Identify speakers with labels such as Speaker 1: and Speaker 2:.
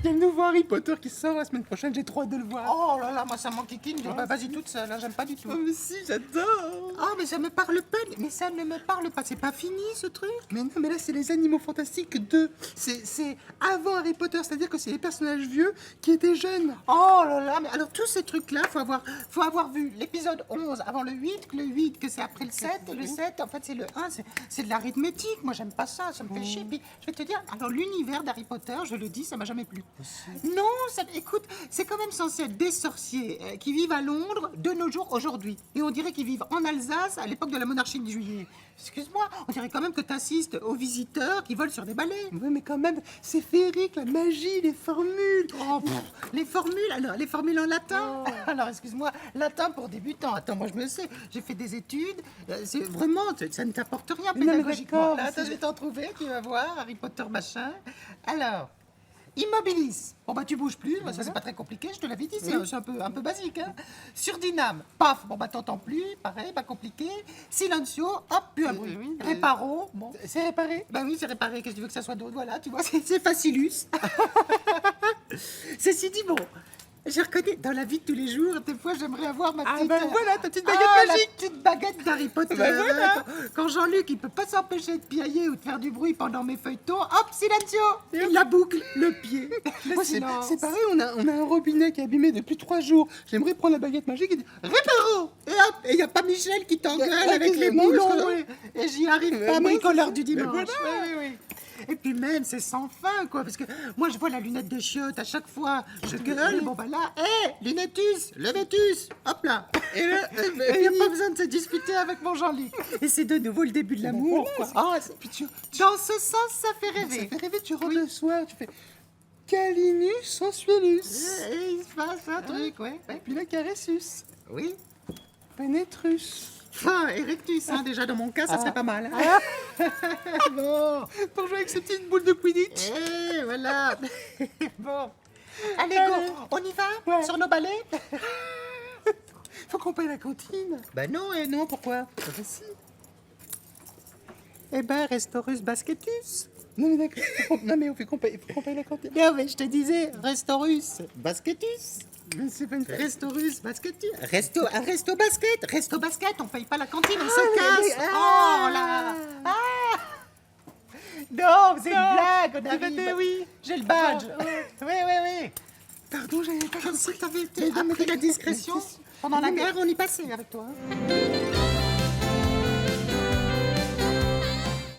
Speaker 1: y a le nouveau Harry Potter qui sort la semaine prochaine, j'ai trop hâte de le voir.
Speaker 2: Oh là là, moi ça m'enquiquine. Bah, vas-y toute seule, hein, j'aime pas du tout.
Speaker 1: Oh, mais si, j'adore.
Speaker 2: Oh, mais ça me parle pas. Mais ça ne me parle pas. C'est pas fini ce truc.
Speaker 1: Mais non, mais là, c'est les Animaux Fantastiques 2. C'est avant Harry Potter, c'est-à-dire que c'est les personnages vieux qui étaient jeunes.
Speaker 2: Oh là là, mais alors tous ces trucs-là, faut avoir vu l'épisode 11 avant le 8, le 8 que c'est après le 7, et le 7, en fait c'est le 1, c'est de l'arithmétique. Moi j'aime pas ça me fait chier. Puis je vais te dire, alors l'univers d'Harry Potter, je le dis, ça m'a jamais plu. Non, écoute, c'est quand même censé être des sorciers qui vivent à Londres de nos jours aujourd'hui. Et on dirait qu'ils vivent en Alsace à l'époque de la monarchie de Juillet. Excuse-moi, on dirait quand même que tu assistes aux visiteurs qui volent sur des balais.
Speaker 1: Oui, mais quand même, c'est féerique, la magie, les formules.
Speaker 2: Oh, les formules, alors, les formules en latin. Alors, excuse-moi, latin pour débutants. Attends, moi je me sais, j'ai fait des études. C'est vraiment, ça ne t'apporte rien
Speaker 1: Mais non, mais
Speaker 2: pédagogiquement.
Speaker 1: d'accord,
Speaker 2: Là, attends, je vais t'en trouver, tu vas voir, Harry Potter machin. Alors, immobilis. Bon bah tu bouges plus, ça c'est pas très compliqué, je te l'avais dit, c'est un peu basique. Hein. Surdyname, paf, bon bah t'entends plus, pareil, pas compliqué. Silencio, hop, plus un bruit. Réparo, bon.
Speaker 1: C'est réparé.
Speaker 2: Bah oui, c'est réparé, qu'est-ce que tu veux que ça soit d'autre? Voilà, tu vois, c'est facilus. Ceci dit, bon, je reconnais, dans la vie de tous les jours, des fois, j'aimerais avoir ma petite...
Speaker 1: Ah ben voilà, ta petite baguette magique.
Speaker 2: La petite baguette d'Harry Potter.
Speaker 1: Ben voilà.
Speaker 2: Quand Jean-Luc, il peut pas s'empêcher de piailler ou de faire du bruit pendant mes feuilletons, hop, silencio. La boucle, le pied, le
Speaker 1: Moi,
Speaker 2: silence.
Speaker 1: c'est pareil, on a un robinet qui est abîmé depuis 3 jours. J'aimerais prendre la baguette magique et dire
Speaker 2: Réparo. Et hop, et il n'y a pas Michel qui t'engueule avec les
Speaker 1: excusez-moi,
Speaker 2: boulons.
Speaker 1: monsieur.
Speaker 2: Et j'y arrive
Speaker 1: Mais
Speaker 2: pas,
Speaker 1: non,
Speaker 2: bricoleur
Speaker 1: c'est
Speaker 2: du
Speaker 1: ça. Mais
Speaker 2: dimanche.
Speaker 1: voilà.
Speaker 2: Oui. Et puis même, c'est sans fin, quoi, parce que moi, je vois la lunette des chiottes à chaque fois. Je gueule, bon, bah là, hé, lunettus, levetus, hop là. Et il n'y a pas besoin de se disputer avec mon Jean-Luc. Et c'est de nouveau le début de l'amour, quoi. Ah,
Speaker 1: puis
Speaker 2: dans ce sens, ça fait
Speaker 1: ça
Speaker 2: rêver.
Speaker 1: fait rêver, tu rentres le soir, tu fais Calinus sensualus.
Speaker 2: Et il se passe un truc, ouais.
Speaker 1: Et puis la caressus.
Speaker 2: Oui.
Speaker 1: Pénétrus.
Speaker 2: Enfin, erectus, hein, déjà, dans mon cas, ça serait pas mal. Hein. Bon.
Speaker 1: Pour jouer avec ces petites boules de Quidditch.
Speaker 2: Et voilà. Bon. Allez, go, on y va?
Speaker 1: Ouais.
Speaker 2: Sur nos balais?
Speaker 1: Faut qu'on paye la cantine.
Speaker 2: Ben non, et non, pourquoi?
Speaker 1: Ah bah si.
Speaker 2: Eh ben, Restorus Basketus.
Speaker 1: Non mais d'accord. Non mais faut qu'on paye la cantine.
Speaker 2: Non, mais je te disais, Restorus Basketus.
Speaker 1: Mais c'est pas une
Speaker 2: Restorus Basketus. Un resto basket, on paye pas la cantine, on se
Speaker 1: mais-
Speaker 2: casse. Oh là. Ah. Non, c'est une blague, on arrive.
Speaker 1: oui.
Speaker 2: J'ai le badge. Oui.
Speaker 1: Pardon, j'avais pas
Speaker 2: Comme
Speaker 1: compris.
Speaker 2: si t'avais
Speaker 1: Mais non, mais
Speaker 2: appris la
Speaker 1: d'accord.
Speaker 2: discrétion. Pendant la guerre, on y passait avec toi. Hein.